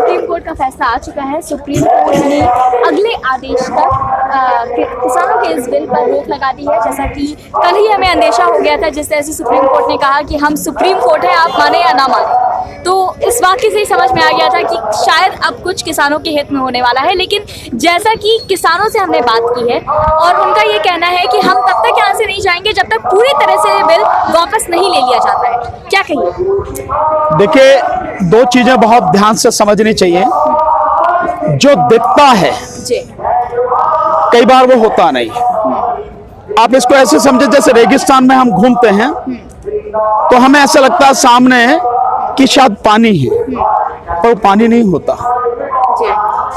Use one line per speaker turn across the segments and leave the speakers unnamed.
Supreme court का फैसला आ चुका है। सुप्रीम कोर्ट ने अगले आदेश तक किसानों के इस बिल पर रोक लगा दी है। जैसा कि कल ही हमें अंदेशा हो गया था, जिस तरह से सुप्रीम कोर्ट ने कहा कि हम सुप्रीम कोर्ट हैं, आप माने या ना माने। तो इस वाक्य से ही समझ में आ गया था कि शायद अब कुछ किसानों के हित में होने वाला है। लेकिन जैसा कि किसानों से हमने बात की है और उनका ये कहना है कि हम तब तक यहाँ से नहीं जाएंगे जब तक पूरी तरह से ये बिल वापस नहीं ले लिया जाता है। क्या कहिए?
देखिए, दो चीजें बहुत ध्यान से समझनी चाहिए। जो दिखता है
जी,
कई बार वो होता नहीं। आप इसको ऐसे समझे जैसे रेगिस्तान में हम घूमते हैं तो हमें ऐसा लगता है सामने कि शायद पानी है, पर वो पानी नहीं होता,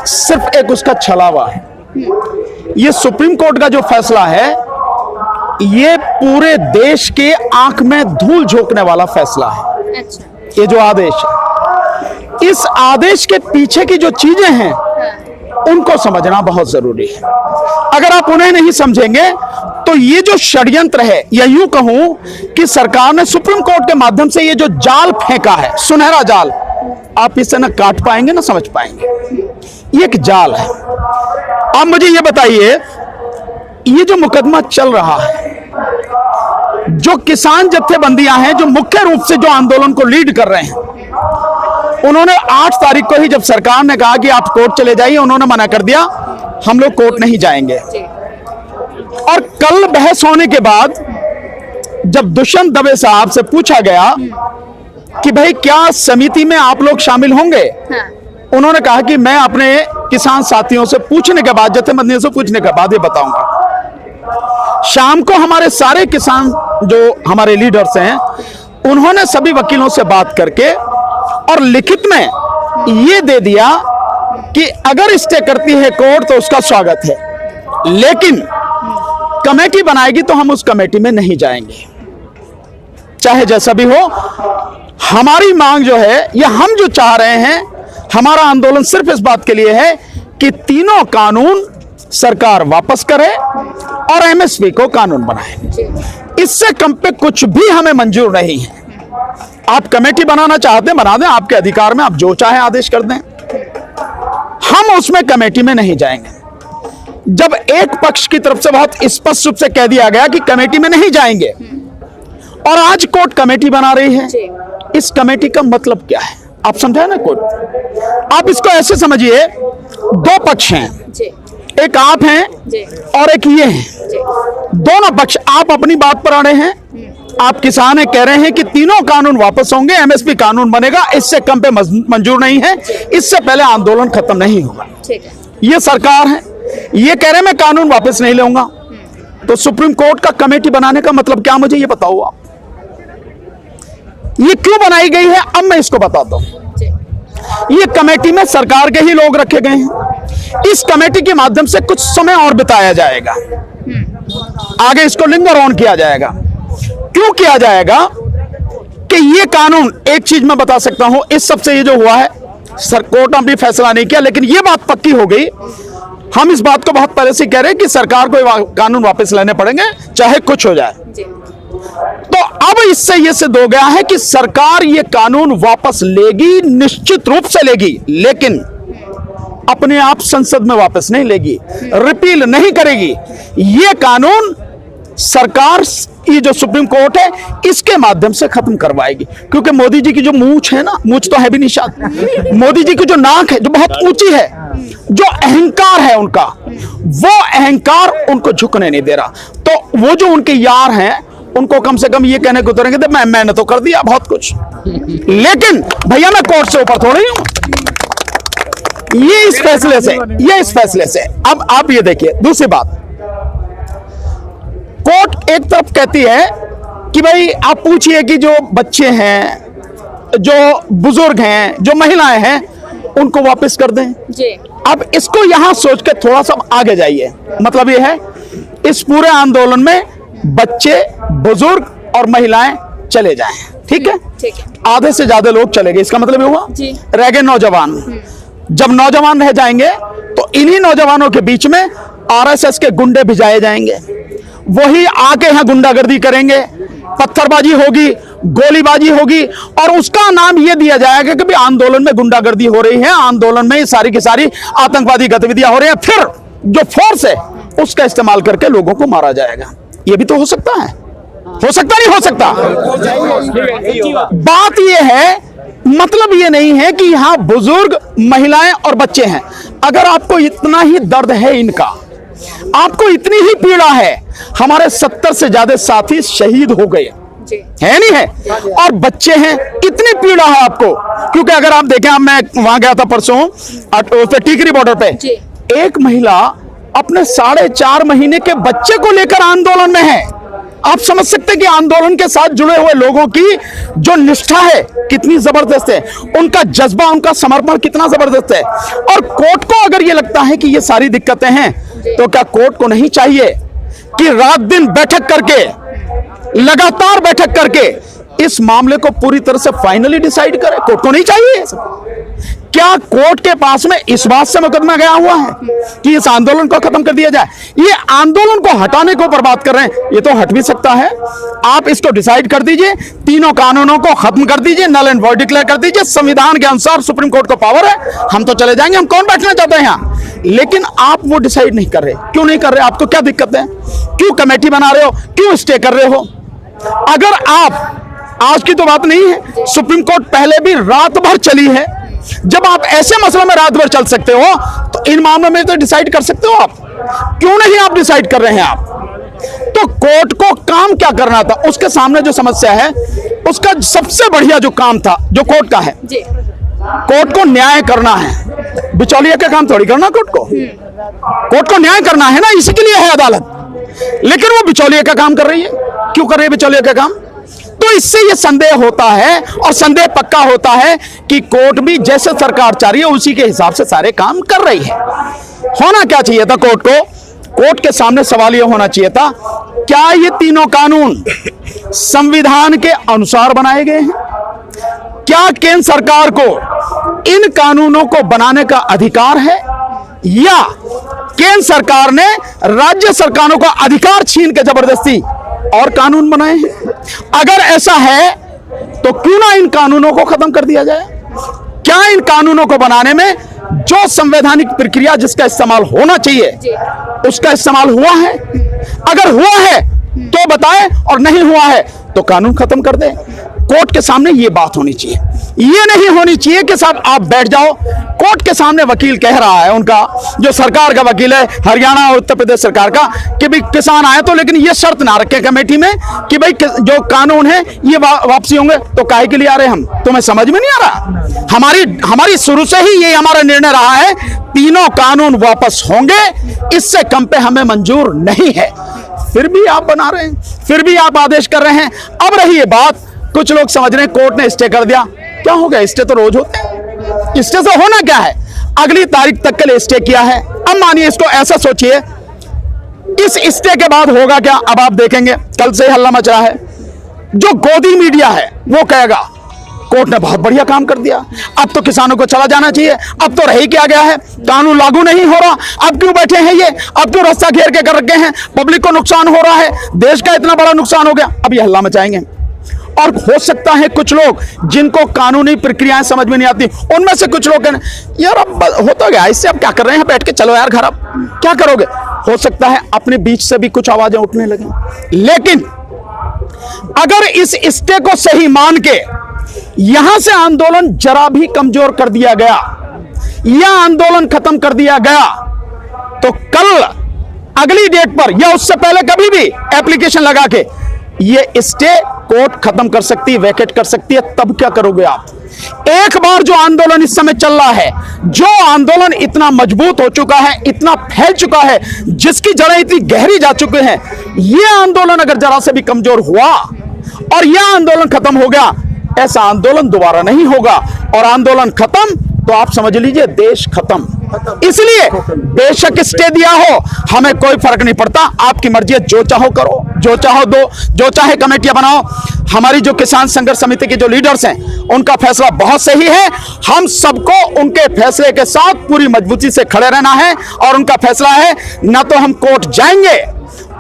सिर्फ एक उसका छलावा है। ये सुप्रीम कोर्ट का जो फैसला है, ये पूरे देश के आंख में धूल झोंकने वाला फैसला है।
अच्छा।
ये जो आदेश है, इस आदेश के पीछे की जो चीजें हैं उनको समझना बहुत जरूरी है। अगर आप उन्हें नहीं समझेंगे तो ये जो षड्यंत्र है, या यूं कहूं कि सरकार ने सुप्रीम कोर्ट के माध्यम से ये जो जाल फेंका है, सुनहरा जाल, आप इसे ना काट पाएंगे ना समझ पाएंगे। ये एक जाल है। आप मुझे ये बताइए, ये जो मुकदमा चल रहा है, जो किसान जत्थेबंदियां हैं जो मुख्य रूप से जो आंदोलन को लीड कर रहे हैं, उन्होंने 8 तारीख को ही जब सरकार ने कहा कि आप कोर्ट चले जाइए, उन्होंने मना कर दिया, हम लोग कोर्ट नहीं जाएंगे। और कल बहस होने के बाद जब दुष्यंत दवे साहब से पूछा गया कि भाई क्या समिति में आप लोग शामिल होंगे, उन्होंने कहा कि मैं अपने किसान साथियों से पूछने के बाद, जत्थेबंदियों से पूछने के बाद ये बताऊंगा। शाम को हमारे सारे किसान जो हमारे लीडर्स हैं, उन्होंने सभी वकीलों से बात करके और लिखित में ये दे दिया कि अगर स्टे करती है कोर्ट तो उसका स्वागत है, लेकिन कमेटी बनाएगी तो हम उस कमेटी में नहीं जाएंगे, चाहे जैसा भी हो। हमारी मांग जो है, या हम जो चाह रहे हैं, हमारा आंदोलन सिर्फ इस बात के लिए है कि तीनों कानून सरकार वापस करे और एमएसपी को कानून बनाए। इससे कम पे कुछ भी हमें मंजूर नहीं है। आप कमेटी बनाना चाहते हैं, बना दें, आपके अधिकार में, आप जो चाहे आदेश कर दें, हम उसमें कमेटी में नहीं जाएंगे। जब एक पक्ष की तरफ से बहुत स्पष्ट रूप से कह दिया गया कि कमेटी में नहीं जाएंगे, और आज कोर्ट कमेटी बना रही है, इस कमेटी का मतलब क्या है आप समझाए ना? कोर्ट, आप इसको ऐसे समझिए, दो पक्ष हैं, एक आप हैं और एक ये हैं। दोनों पक्ष, आप अपनी बात पर अड़े हैं, आप किसान है, कह रहे हैं कि तीनों कानून वापस होंगे, एमएसपी कानून बनेगा, इससे कम पे मंजूर नहीं है, इससे पहले आंदोलन खत्म नहीं होगा। ये सरकार है, ये कह रहे हैं मैं कानून वापस नहीं लूंगा, तो सुप्रीम कोर्ट का कमेटी बनाने का मतलब क्या, मुझे ये बताओ आप। ये क्यों बनाई गई है, अब मैं इसको बताता हूं। ये कमेटी में सरकार के ही लोग रखे गए हैं। इस कमेटी के माध्यम से कुछ समय और बिताया जाएगा, आगे इसको लिंगर ऑन किया जाएगा। क्यों किया जाएगा कि ये कानून, एक चीज मैं बता सकता हूं, इस सबसे ये जो हुआ है, कोर्ट ने भी फैसला नहीं किया, लेकिन ये बात पक्की हो गई, हम इस बात को बहुत पहले से कह रहे हैं कि सरकार को कानून वापस लेने पड़ेंगे, चाहे कुछ हो जाए। तो अब इससे ये सिद्ध हो गया है कि सरकार ये कानून वापस लेगी, निश्चित रूप से लेगी, लेकिन अपने आप संसद में वापस नहीं लेगी, रिपील नहीं करेगी। ये कानून सरकार, ये जो सुप्रीम कोर्ट है, इसके माध्यम से खत्म करवाएगी। क्योंकि मोदी जी की जो मूंछ है ना, मूंछ तो है भी निशान, मोदी जी की जो नाक है, जो बहुत ऊंची है, जो अहंकार है उनका, वो अहंकार उनको झुकने नहीं दे रहा। तो वो जो उनके यार हैं, उनको कम से कम ये कहने को उतरेंगे तो मैंने तो कर दिया बहुत कुछ, लेकिन भैया मैं कोर्ट से ऊपर थोड़ी हूं। ये इस फैसले से अब आप ये देखिए, दूसरी बात, कोर्ट एक तरफ कहती है कि भाई आप पूछिए कि जो बच्चे हैं, जो बुजुर्ग हैं, जो महिलाएं हैं, उनको वापस कर दें जी। अब इसको यहां सोच के थोड़ा सा आगे जाइए, मतलब ये है, इस पूरे आंदोलन में बच्चे, बुजुर्ग और महिलाएं चले जाएं, ठीक है, आधे से ज्यादा लोग चले गए, इसका मतलब ये हुआ रह गए नौजवान। जब नौजवान रह जाएंगे तो इन्हीं नौजवानों के बीच में आरएसएस के गुंडे भिजाए जाएंगे, वही आके यहां गुंडागर्दी करेंगे, पत्थरबाजी होगी, गोलीबाजी होगी और उसका नाम यह दिया जाएगा कि भी आंदोलन में गुंडागर्दी हो रही है, आंदोलन में सारी की सारी आतंकवादी गतिविधियां हो रही हैं, फिर जो फोर्स है उसका इस्तेमाल करके लोगों को मारा जाएगा। यह भी तो हो सकता है, हो सकता नहीं हो सकता। बात यह है, मतलब ये नहीं है कि यहां बुजुर्ग, महिलाएं और बच्चे हैं। अगर आपको इतना ही दर्द है इनका, आपको इतनी ही पीड़ा है, हमारे 70 से ज्यादा साथी शहीद हो गए है नहीं है, और बच्चे हैं, इतनी पीड़ा है आपको। क्योंकि अगर आप देखें, मैं वहां गया था परसों टीकरी बॉर्डर पे, एक महिला अपने 4.5 महीने के बच्चे को लेकर आंदोलन में है। आप समझ सकते हैं कि आंदोलन के साथ जुड़े हुए लोगों की जो निष्ठा है कितनी जबरदस्त है, उनका जज्बा, उनका समर्पण कितना जबरदस्त है। और कोर्ट को अगर ये लगता है कि ये सारी दिक्कतें हैं, तो क्या कोर्ट को नहीं चाहिए कि रात दिन बैठक करके, लगातार बैठक करके इस मामले को पूरी तरह से फाइनली डिसाइड करे? कोर्ट को नहीं चाहिए? क्या कोर्ट के पास में इस बात से मुकदमा गया हुआ है कि इस आंदोलन को खत्म कर दिया जाए? ये आंदोलन को हटाने को ऊपर बात कर रहे हैं, ये तो हट भी सकता है। आप इसको डिसाइड कर दीजिए, तीनों कानूनों को खत्म कर दीजिए, नल एंड वॉइड डिक्लेयर कर दीजिए। संविधान के अनुसार सुप्रीम कोर्ट को पावर है, हम तो चले जाएंगे, हम कौन बैठना चाहते हैं यहाँ? लेकिन आप वो डिसाइड नहीं कर रहे। क्यों नहीं कर रहे? आपको क्या दिक्कत है? क्यों कमेटी बना रहे हो? क्यों स्टे कर रहे हो? अगर आप, आज की तो बात नहीं है, सुप्रीम कोर्ट पहले भी रात भर चली है। जब आप ऐसे मसलों में रात भर चल सकते हो, तो इन मामलों में तो डिसाइड कर सकते हो आप। क्यों नहीं आप डिसाइड कर रहे हैं? आप तो कोर्ट को काम क्या करना था? उसके सामने जो समस्या है, उसका सबसे बढ़िया जो काम था, जो कोर्ट का है, कोर्ट को न्याय करना है। बिचौलिया का काम थोड़ी करना कोर्ट को। कोर्ट को न्याय करना है ना, इसी के लिए है अदालत। लेकिन वो बिचौलिया का काम कर रही है। क्यों कर रही है बिचौलिया का काम? तो इससे ये संदेह होता है, और संदेह पक्का होता है कि कोर्ट भी जैसे सरकार चाह रही है उसी के हिसाब से सारे काम कर रही है। होना क्या चाहिए था कोर्ट को? कोर्ट के सामने सवाल यह होना चाहिए था, क्या ये तीनों कानून संविधान के अनुसार बनाए गए हैं? क्या केंद्र सरकार को इन कानूनों को बनाने का अधिकार है, या केंद्र सरकार ने राज्य सरकारों का अधिकार छीन के जबरदस्ती और कानून बनाए हैं? अगर ऐसा है तो क्यों ना इन कानूनों को खत्म कर दिया जाए? क्या इन कानूनों को बनाने में जो संवैधानिक प्रक्रिया जिसका इस्तेमाल होना चाहिए उसका इस्तेमाल हुआ है? अगर हुआ है तो बताएं, और नहीं हुआ है तो कानून खत्म कर दे। कोर्ट के सामने ये बात होनी चाहिए। ये नहीं होनी चाहिए कि साहब आप बैठ जाओ, कोर्ट के सामने वकील कह रहा है, उनका जो सरकार का वकील है हरियाणा और उत्तर प्रदेश सरकार का, कि भाई किसान आए तो लेकिन ये शर्त ना रखे कमेटी में कि भाई जो कानून है ये वापसी होंगे। तो काहे के लिए आ रहे हम? तुम्हें समझ में नहीं आ रहा? हमारी शुरू से ही ये हमारा निर्णय रहा है, तीनों कानून वापस होंगे, इससे कम पे हमें मंजूर नहीं है। फिर भी आप बना रहे हैं, फिर भी आप आदेश कर रहे हैं। अब रही ये बात, कुछ लोग समझ रहे हैं कोर्ट ने स्टे कर दिया। क्या हो गया? स्टे तो रोज होते हैं। स्टे से होना क्या है? अगली तारीख तक के लिए स्टे किया है। अब मानिए, इसको ऐसा सोचिए, इस स्टे के बाद होगा क्या? अब आप देखेंगे, कल से हल्ला मच रहा है। जो गोदी मीडिया है वो कहेगा कोर्ट ने बहुत बढ़िया काम कर दिया, अब तो किसानों को चला जाना चाहिए, अब तो रह ही क्या गया है, कानून लागू नहीं हो रहा, अब क्यों बैठे हैं ये, अब क्यों रास्ता घेर के कर रखे हैं, पब्लिक को नुकसान हो रहा है, देश का इतना बड़ा नुकसान हो गया, अब ये हल्ला मचाएंगे। और हो सकता है कुछ लोग जिनको कानूनी प्रक्रियाएं समझ में नहीं आती, उनमें से कुछ लोग यार अब होता गया इससे, अब क्या कर रहे हैं, बैठ के चलो यार घर, अब क्या करोगे? हो सकता है अपने बीच से भी कुछ आवाजें उठने लगे। लेकिन अगर इस स्टे को सही मान के यहां से आंदोलन जरा भी कमजोर कर दिया गया या आंदोलन खत्म कर दिया गया, तो कल अगली डेट पर या उससे पहले कभी भी एप्लीकेशन लगा के ये स्टे कोर्ट खत्म कर सकती है, वैकेट कर सकती है। तब क्या करोगे आप? एक बार जो आंदोलन इस समय चल रहा है, जो आंदोलन इतना मजबूत हो चुका है, इतना फैल चुका है, जिसकी जड़ें इतनी गहरी जा चुके हैं, यह आंदोलन अगर जरा से भी कमजोर हुआ और यह आंदोलन खत्म हो गया, ऐसा आंदोलन दोबारा नहीं होगा, और आंदोलन खत्म तो आप समझ लीजिए देश खत्म। इसलिए बेशक स्टे दिया हो, हमें कोई फर्क नहीं पड़ता, आपकी मर्जी है, जो चाहो करो, जो चाहो दो, जो चाहे कमेटियां बनाओ। हमारी जो किसान संघर्ष समिति के जो लीडर्स हैं, उनका फैसला बहुत सही है, हम सबको उनके फैसले के साथ पूरी मजबूती से खड़े रहना है, और उनका फैसला है न तो हम कोर्ट जाएंगे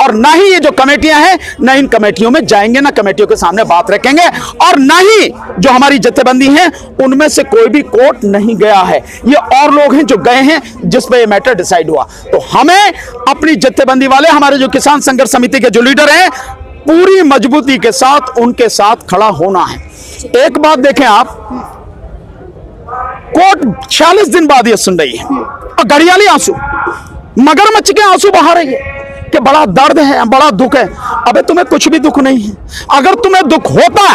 और ना ही ये जो कमेटियां हैं, ना इन कमेटियों में जाएंगे, ना कमेटियों के सामने बात रखेंगे, और ना ही जो हमारी जत्थेबंदी है उनमें से कोई भी कोर्ट नहीं गया है। ये और लोग हैं जो गए हैं जिस पे ये मैटर डिसाइड हुआ। तो हमें अपनी जत्थेबंदी वाले, हमारे जो किसान संघर्ष समिति के जो लीडर हैं, पूरी मजबूती के साथ उनके साथ खड़ा होना है। एक बात देखें आप, कोर्ट 46 दिन बाद ये सुन रही है और घड़ियाली आंसू, मगरमच्छ के आंसू बहा रही है कि बड़ा दर्द है, बड़ा दुख है। अबे तुम्हें कुछ भी दुख नहीं है। अगर तुम्हें दुख होता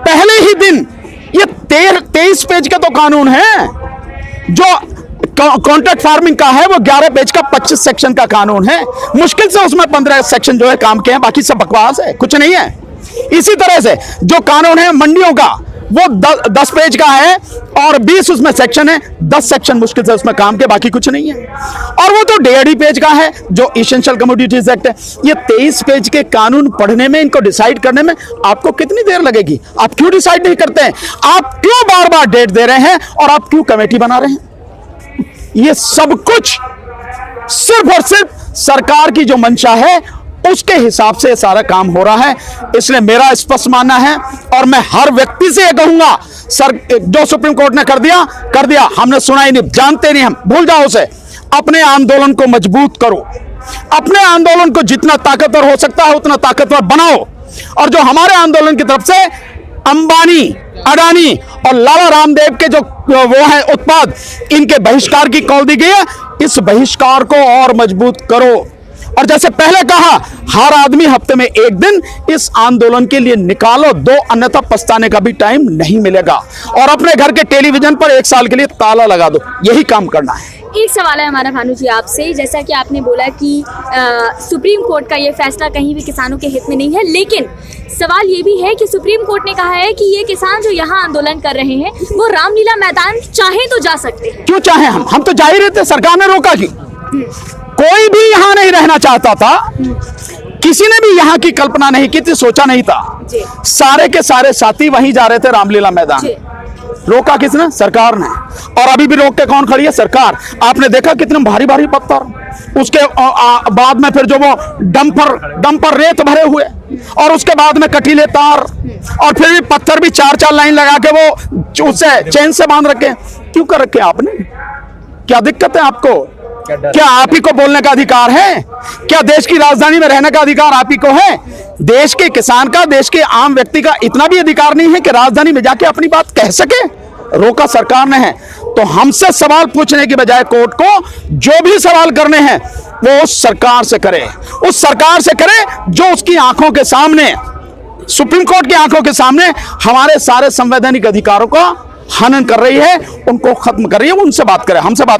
पहले ही दिन, ये 23 पेज का तो कानून है, जो कॉन्ट्रैक्ट फार्मिंग का है वो 11 पेज का 25 सेक्शन का कानून है। मुश्किल से उसमें 15 सेक्शन जो है काम के हैं, बाकी सब बकवास है, कुछ नहीं है। इसी तरह से जो कानून है मंडियों का, वो 10 पेज का है और 20 उसमें सेक्शन है, 10 सेक्शन मुश्किल से उसमें काम के, बाकी कुछ नहीं है। और वो तो 1.5 पेज का है जो एसेंशियल कमोडिटीज एक्ट है। ये 23 पेज के कानून पढ़ने में, इनको डिसाइड करने में आपको कितनी देर लगेगी? आप क्यों डिसाइड नहीं करते हैं? आप क्यों बार बार डेट दे रहे हैं और आप क्यों कमेटी बना रहे हैं? ये सब कुछ सिर्फ और सिर्फ सरकार की जो मंशा है उसके हिसाब से सारा काम हो रहा है। इसलिए मेरा स्पष्ट मानना है और मैं हर व्यक्ति से यह कहूंगा, सर जो सुप्रीम कोर्ट ने कर दिया, हमने सुना ही नहीं, जानते नहीं, हम भूल जाओ उसे। अपने आंदोलन को मजबूत करो, अपने आंदोलन को जितना ताकतवर हो सकता है उतना ताकतवर बनाओ। और जो हमारे आंदोलन की तरफ से अंबानी, अडानी और लाला रामदेव के जो वो है उत्पाद, इनके बहिष्कार की कॉल दी गई है, इस बहिष्कार को और मजबूत करो। और जैसे पहले कहा, हर आदमी हफ्ते में एक दिन इस आंदोलन के लिए निकालो दो, अन्यथा पछताने का भी टाइम नहीं मिलेगा। और अपने घर के टेलीविजन पर 1 साल के लिए ताला लगा दो, यही काम करना है।
एक सवाल है हमारा भानु जी आपसे, जैसा कि आपने बोला कि सुप्रीम कोर्ट का ये फैसला कहीं भी किसानों के हित में नहीं है, लेकिन सवाल ये भी है कि सुप्रीम कोर्ट ने कहा है कि ये किसान जो यहाँ आंदोलन कर रहे हैं वो रामलीला मैदान चाहे तो जा सकते हैं।
क्यों चाहे? हम तो जा ही रहे थे, सरकार ने रोका क्यों? कोई भी यहाँ नहीं रहना चाहता था, किसी ने भी यहाँ की कल्पना नहीं की थी, सोचा नहीं था। सारे के सारे साथी वहीं जा रहे थे रामलीला मैदान। रोका किसने? सरकार ने। और अभी भी रोक के कौन खड़ी है? सरकार। आपने देखा कितने भारी भारी पत्थर, उसके बाद में फिर जो वो डंपर रेत भरे हुए, और उसके बाद में कटीले तार, और फिर भी पत्थर भी 4-4 लाइन लगा के वो उससे चेन से बांध रखे। क्यों कर रखे आपने? क्या दिक्कत है आपको? क्या आप ही को बोलने का अधिकार है? क्या देश की राजधानी में रहने का अधिकार आप ही को है? देश के किसान का, देश के आम व्यक्ति का इतना भी अधिकार नहीं है कि राजधानी में जाके अपनी बात कह सके? रोका सरकार ने है। तो हमसे सवाल पूछने की बजाय कोर्ट को जो भी सवाल करने हैं वो उस सरकार से करे, उस सरकार से करे जो उसकी आंखों के सामने, सुप्रीम कोर्ट की आंखों के सामने हमारे सारे संवैधानिक अधिकारों का हनन कर रही है, उनको खत्म कर रही है। उनसे बात करें, हमसे बात